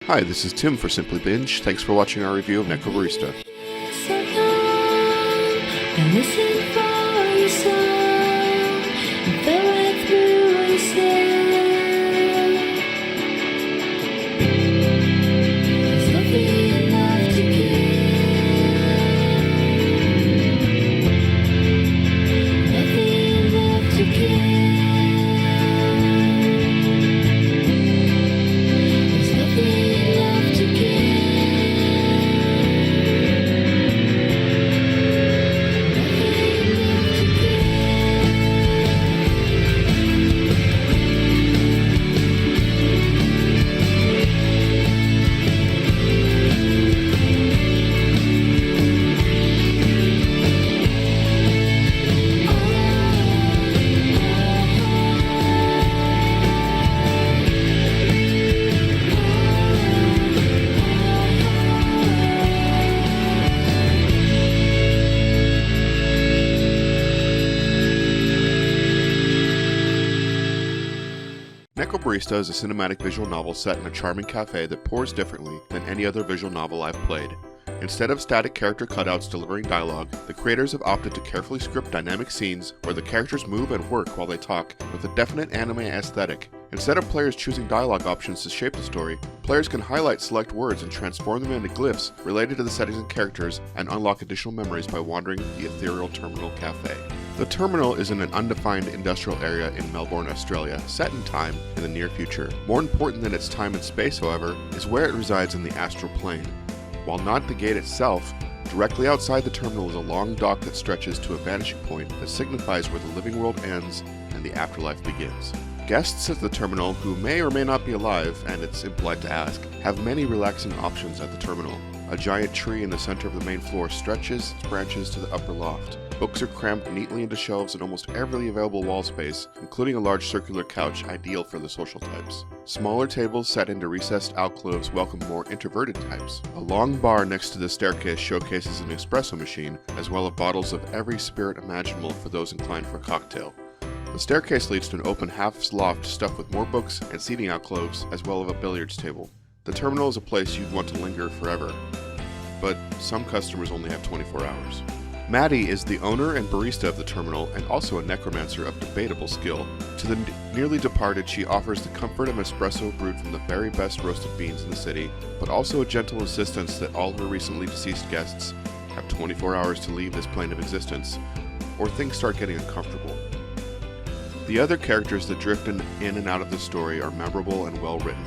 Hi, this is Tim for Simply Binge. Thanks for watching our review of Necrobarista. Necrobarista is a cinematic visual novel set in a charming cafe that pours differently than any other visual novel I've played. Instead of static character cutouts delivering dialogue, the creators have opted to carefully script dynamic scenes where the characters move and work while they talk with a definite anime aesthetic. Instead of players choosing dialogue options to shape the story, players can highlight select words and transform them into glyphs related to the settings and characters and unlock additional memories by wandering the ethereal Terminal Cafe. The Terminal is in an undefined industrial area in Melbourne, Australia, set in time in the near future. More important than its time and space, however, is where it resides in the astral plane. While not the gate itself, directly outside the terminal is a long dock that stretches to a vanishing point that signifies where the living world ends and the afterlife begins. Guests at the terminal, who may or may not be alive, and it's impolite to ask, have many relaxing options at the terminal. A giant tree in the center of the main floor stretches its branches to the upper loft. Books are crammed neatly into shelves in almost every available wall space, including a large circular couch ideal for the social types. Smaller tables set into recessed alcoves welcome more introverted types. A long bar next to the staircase showcases an espresso machine, as well as bottles of every spirit imaginable for those inclined for a cocktail. The staircase leads to an open half loft stuffed with more books and seating alcoves, as well as a billiards table. The terminal is a place you'd want to linger forever, but some customers only have 24 hours. Maddie is the owner and barista of the terminal and also a necromancer of debatable skill. To the nearly departed, she offers the comfort of espresso brewed from the very best roasted beans in the city, but also a gentle insistence that all her recently deceased guests have 24 hours to leave this plane of existence, or things start getting uncomfortable. The other characters that drift in and out of the story are memorable and well written.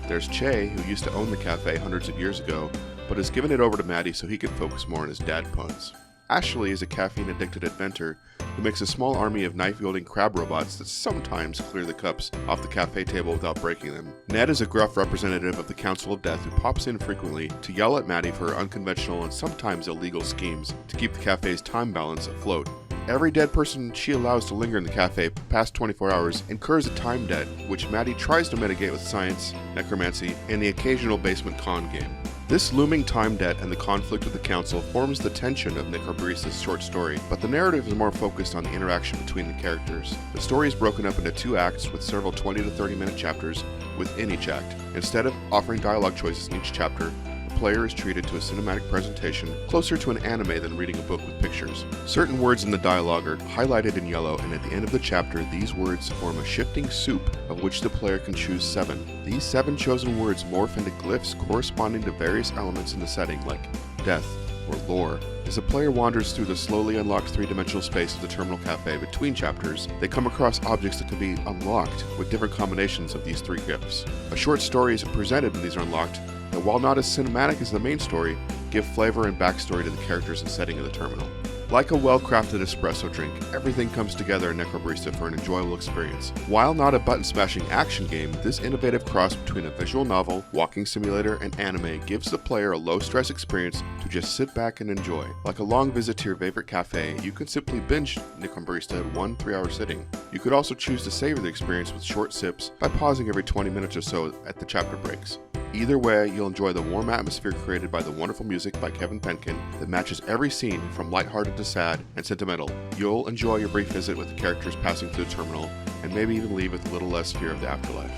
There's Che, who used to own the cafe hundreds of years ago, but has given it over to Maddie so he can focus more on his dad puns. Ashley is a caffeine-addicted inventor who makes a small army of knife-wielding crab robots that sometimes clear the cups off the cafe table without breaking them. Ned is a gruff representative of the Council of Death who pops in frequently to yell at Maddie for her unconventional and sometimes illegal schemes to keep the cafe's time balance afloat. Every dead person she allows to linger in the cafe past 24 hours incurs a time debt, which Maddie tries to mitigate with science, necromancy, and the occasional basement con game. This looming time debt and the conflict with the council forms the tension of Necrobarista's short story, but the narrative is more focused on the interaction between the characters. The story is broken up into 2 acts with several 20 to 30 minute chapters within each act. Instead of offering dialogue choices in each chapter, the player is treated to a cinematic presentation closer to an anime than reading a book with pictures. Certain words in the dialogue are highlighted in yellow, and at the end of the chapter, these words form a shifting soup of which the player can choose 7. These 7 chosen words morph into glyphs corresponding to various elements in the setting, like death or lore. As the player wanders through the slowly unlocked 3-dimensional space of the Terminal Cafe between chapters, they come across objects that can be unlocked with different combinations of these 3 glyphs. A short story is presented when these are unlocked, that while not as cinematic as the main story, give flavor and backstory to the characters and setting of the terminal. Like a well-crafted espresso drink, everything comes together in Necrobarista for an enjoyable experience. While not a button-smashing action game, this innovative cross between a visual novel, walking simulator, and anime gives the player a low-stress experience to just sit back and enjoy. Like a long visit to your favorite cafe, you can simply binge Necrobarista in 1 3-hour sitting. You could also choose to savor the experience with short sips by pausing every 20 minutes or so at the chapter breaks. Either way, you'll enjoy the warm atmosphere created by the wonderful music by Kevin Penkin that matches every scene from lighthearted to sad and sentimental. You'll enjoy your brief visit with the characters passing through the terminal, and maybe even leave with a little less fear of the afterlife.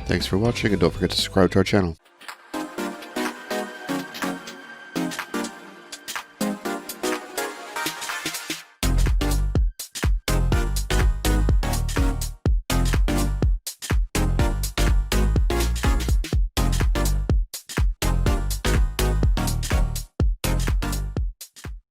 Thanks for watching, and don't forget to subscribe to our channel.